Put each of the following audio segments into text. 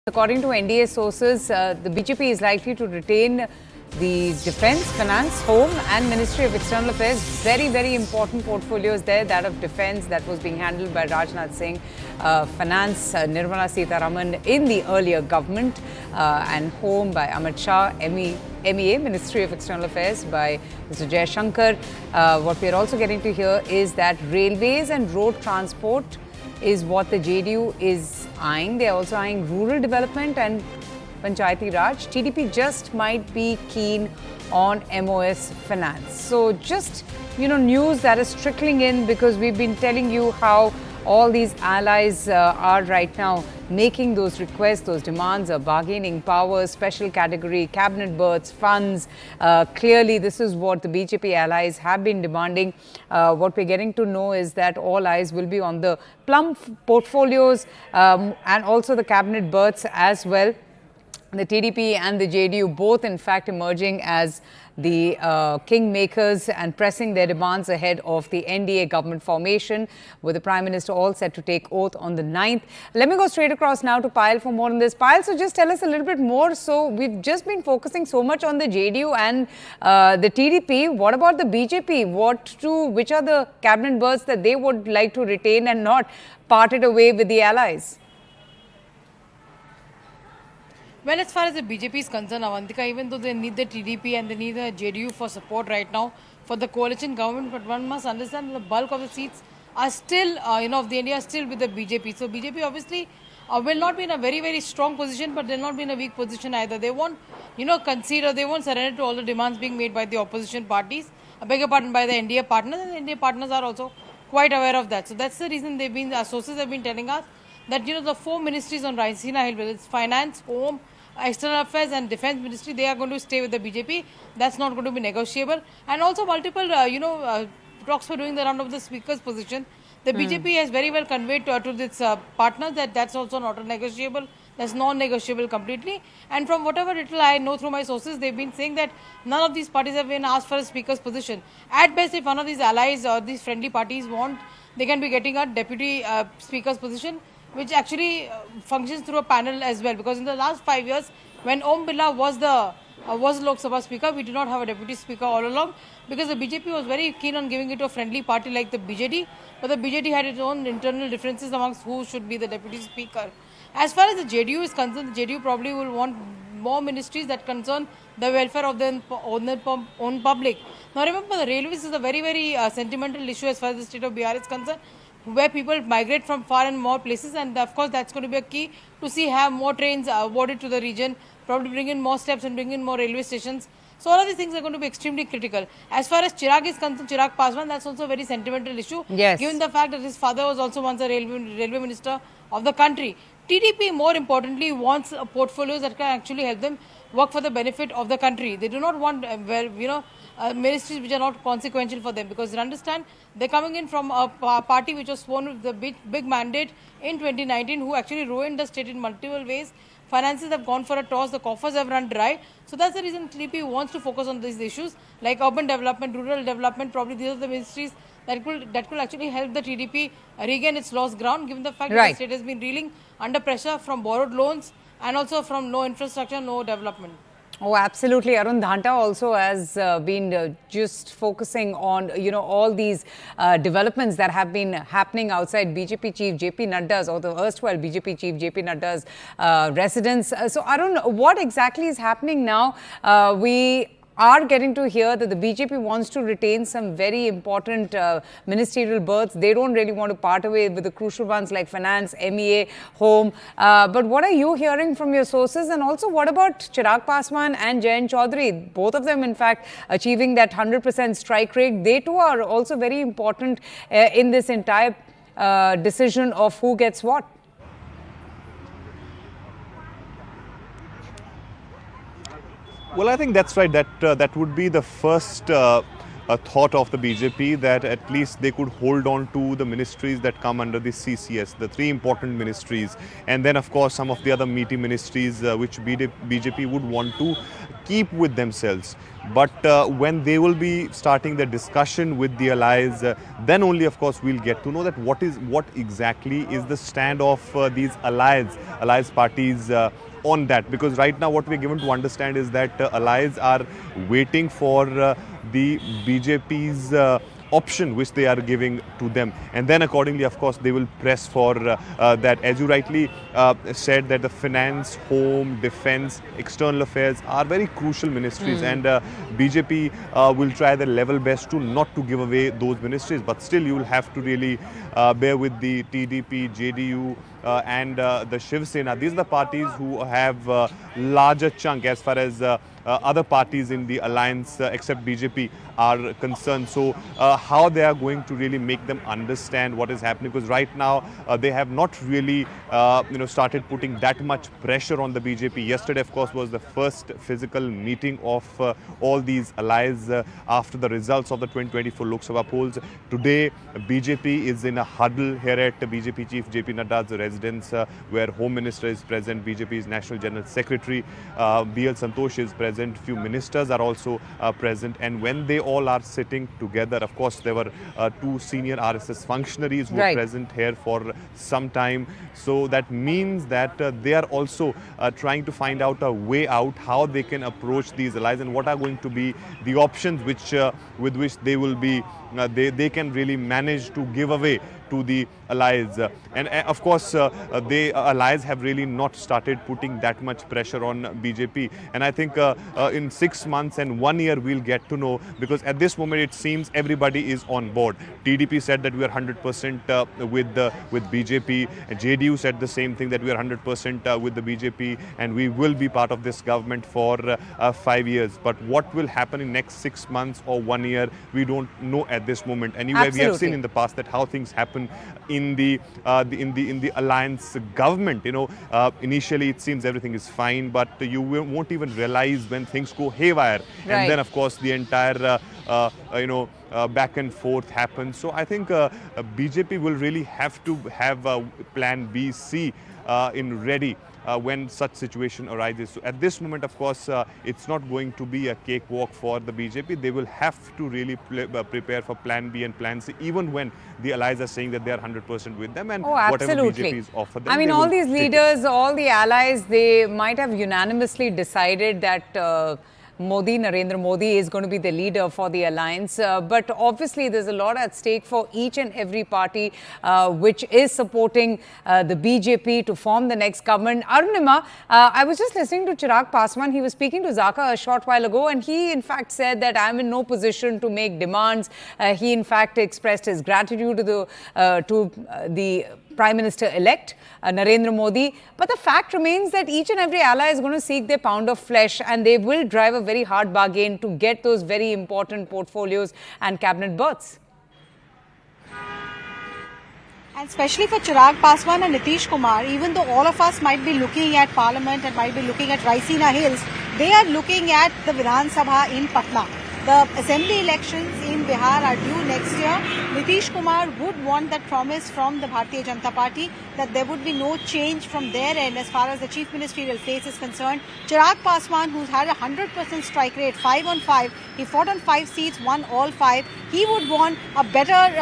According to NDA sources, the BJP is likely to retain the Defence, Finance, Home and Ministry of External Affairs. Very, very important portfolios there. That of Defence, that was being handled by Rajnath Singh. Finance, Nirmala Sitharaman in the earlier government. And Home by Amit Shah. MEA, Ministry of External Affairs by Mr. Jai Shankar. What we are also getting to hear is that railways and road transport is what the JDU is eyeing. They are also eyeing rural development and Panchayati Raj. TDP just might be keen on MoS Finance. So just, news that is trickling in because we've been telling you how all these allies are right now making those requests, those demands, bargaining power, special category, cabinet berths, funds. Clearly, this is what the BJP allies have been demanding. What we're getting to know is that all eyes will be on the plum portfolios and also the cabinet berths as well. The TDP and the JDU both in fact emerging as the kingmakers and pressing their demands ahead of the NDA government formation, with the Prime Minister all set to take oath on the 9th. Let me go straight across now to Payal for more on this. Payal, so just tell us a little bit more. So we've just been focusing so much on the JDU and the TDP. What about the BJP? Which are the cabinet berths that they would like to retain and not part it away with the allies? Well, as far as the BJP is concerned, Avantika, even though they need the TDP and they need the JDU for support right now for the coalition government, but one must understand the bulk of the seats are still, of the India are still with the BJP. So BJP obviously will not be in a very, very strong position, but they'll not be in a weak position either. They won't, concede or they won't surrender to all the demands being made by the opposition parties, I beg your pardon, by the NDA partners, and the NDA partners are also quite aware of that. So that's the reason our sources have been telling us that, the four ministries on Raisina Hill, whether it's Finance, Home, External Affairs and Defence Ministry, they are going to stay with the BJP. That's not going to be negotiable. And also multiple, talks were doing the round of the Speaker's position. The BJP has very well conveyed to its partners that that's also not negotiable. That's non-negotiable completely. And from whatever little I know through my sources, they've been saying that none of these parties have been asked for a Speaker's position. At best, if one of these allies or these friendly parties want, they can be getting a Deputy Speaker's position, which actually functions through a panel as well. Because in the last 5 years, when Om Birla was the Lok Sabha Speaker, we did not have a Deputy Speaker all along because the BJP was very keen on giving it to a friendly party like the BJD. But the BJD had its own internal differences amongst who should be the Deputy Speaker. As far as the JDU is concerned, the JDU probably will want more ministries that concern the welfare of the own public. Now remember, the railways is a very, very sentimental issue as far as the state of Bihar is concerned, where people migrate from far and more places, and of course that's going to be a key to have more trains awarded to the region, probably bring in more steps and bring in more railway stations. So all of these things are going to be extremely critical. As far as Chirag is concerned, Chirag Paswan, that's also a very sentimental issue. Yes. Given the fact that his father was also once a railway minister of the country. TDP, more importantly, wants portfolios that can actually help them work for the benefit of the country. They do not want, ministries which are not consequential for them, because you understand they're coming in from a party which was sworn with the big mandate in 2019, who actually ruined the state in multiple ways. Finances have gone for a toss, the coffers have run dry. So that's the reason TDP wants to focus on these issues like urban development, rural development. Probably these are the ministries that could actually help the TDP regain its lost ground, given the fact that the state has been reeling under pressure from borrowed loans and also from no infrastructure, no development. Oh, absolutely. Arun Dhanta also has been just focusing on, all these developments that have been happening outside BJP Chief JP Nadda's, or the erstwhile BJP Chief JP Nadda's residence. So, Arun, what exactly is happening now? We are getting to hear that the BJP wants to retain some very important ministerial berths. They don't really want to part away with the crucial ones like Finance, MEA, Home. But what are you hearing from your sources? And also, what about Chirag Paswan and Jayant Chaudhary? Both of them, in fact, achieving that 100% strike rate. They too are also very important in this entire decision of who gets what. Well, I think that's right. That would be the first thought of the BJP, that at least they could hold on to the ministries that come under the CCS, the three important ministries, and then of course some of the other meaty ministries which BJP would want to keep with themselves. But when they will be starting the discussion with the allies, then only, of course, we'll get to know that what exactly is the stand of these allies parties on that. Because right now what we're given to understand is that allies are waiting for the BJP's option which they are giving to them, and then accordingly, of course, they will press for that. As you rightly said, that the finance, home, defense, external affairs are very crucial ministries, and BJP will try their level best to not to give away those ministries, but still you will have to really bear with the TDP, JDU and the Shiv Sena. These are the parties who have larger chunk as far as other parties in the alliance except BJP are concerned. So how they are going to really make them understand what is happening, because right now they have not really started putting that much pressure on the BJP. Yesterday, of course, was the first physical meeting of all these allies after the results of the 2024 Lok Sabha polls. Today, BJP is in a huddle here at BJP Chief JP Nadda's residence, where Home Minister is present, BJP's National General Secretary BL Santosh is present, few ministers are also present, and when they all are sitting together, of course, there were two senior RSS functionaries who were present here for some time. So that means that they are also trying to find out a way out, how they can approach these allies and what are going to be the options which with which they will be they can really manage to give away to the allies. And of course, the allies have really not started putting that much pressure on BJP. And I think in 6 months and 1 year, we'll get to know, because at this moment, it seems everybody is on board. TDP said that we are 100% with BJP. JDU said the same thing, that we are 100% with the BJP and we will be part of this government for 5 years. But what will happen in next 6 months or 1 year, we don't know at this moment. And we have seen in the past that how things happen in the alliance government. Initially it seems everything is fine, but you won't even realize when things go haywire, and then of course the entire back and forth happens. So I think BJP will really have to have a plan B, C in ready when such situation arises. So at this moment, of course, it's not going to be a cakewalk for the BJP. They will have to really prepare for plan B and plan C, even when the allies are saying that they are 100% with them, and whatever BJP is offered them. I mean, all these leaders, all the allies, they might have unanimously decided that Narendra Modi is going to be the leader for the alliance. But obviously, there's a lot at stake for each and every party which is supporting the BJP to form the next government. Arunima, I was just listening to Chirag Paswan. He was speaking to Zaka a short while ago, and he in fact said that I'm in no position to make demands. He in fact expressed his gratitude to the Prime Minister-elect, Narendra Modi. But the fact remains that each and every ally is going to seek their pound of flesh, and they will drive a very hard bargain to get those very important portfolios and cabinet berths. And especially for Chirag Paswan and Nitish Kumar, even though all of us might be looking at Parliament and might be looking at Raisina Hills, they are looking at the Vidhan Sabha in Patna. The assembly elections in Bihar are due next year. Nitish Kumar would want that promise from the Bharatiya Janata Party that there would be no change from their end as far as the chief ministerial face is concerned. Chirag Paswan, who's had a 100% strike rate, 5 on 5, he fought on 5 seats, won all 5. He would want a better,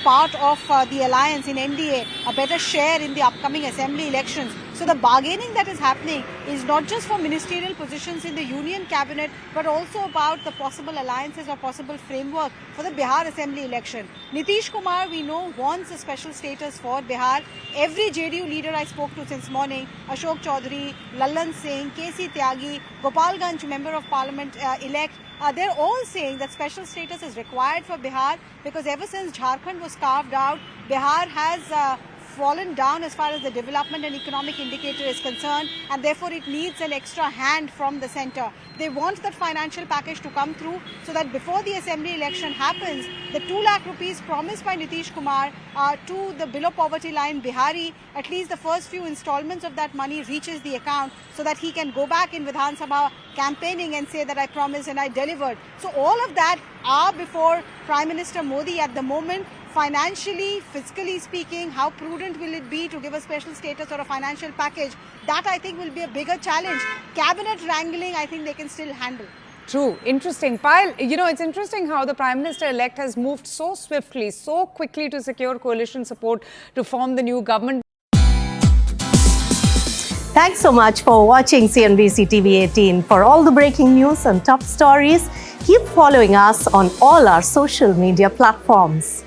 part of the alliance in NDA, a better share in the upcoming assembly elections. So the bargaining that is happening is not just for ministerial positions in the union cabinet, but also about the possible alliances or possible framework for the Bihar assembly election. Nitish Kumar, we know, wants a special status for Bihar. Every JDU leader I spoke to since morning, Ashok Chaudhary, Lallan Singh, KC Tyagi, Gopalganj member of parliament elect, they're all saying that special status is required for Bihar, because ever since Jharkhand was carved out, Bihar has fallen down as far as the development and economic indicator is concerned, and therefore it needs an extra hand from the centre. They want that financial package to come through so that before the assembly election happens, the 2 lakh rupees promised by Nitish Kumar to the below poverty line Bihari, at least the first few installments of that money reaches the account so that he can go back in Vidhan Sabha campaigning and say that I promised and I delivered. So all of that are before Prime Minister Modi at the moment. financially, fiscally speaking, how prudent will it be to give a special status or a financial package? That I think will be a bigger challenge. Cabinet wrangling, I think they can still handle. True. Interesting. Payal, it's interesting how the Prime Minister-elect has moved so swiftly, so quickly to secure coalition support to form the new government. Thanks so much for watching CNBC TV 18. For all the breaking news and top stories, keep following us on all our social media platforms.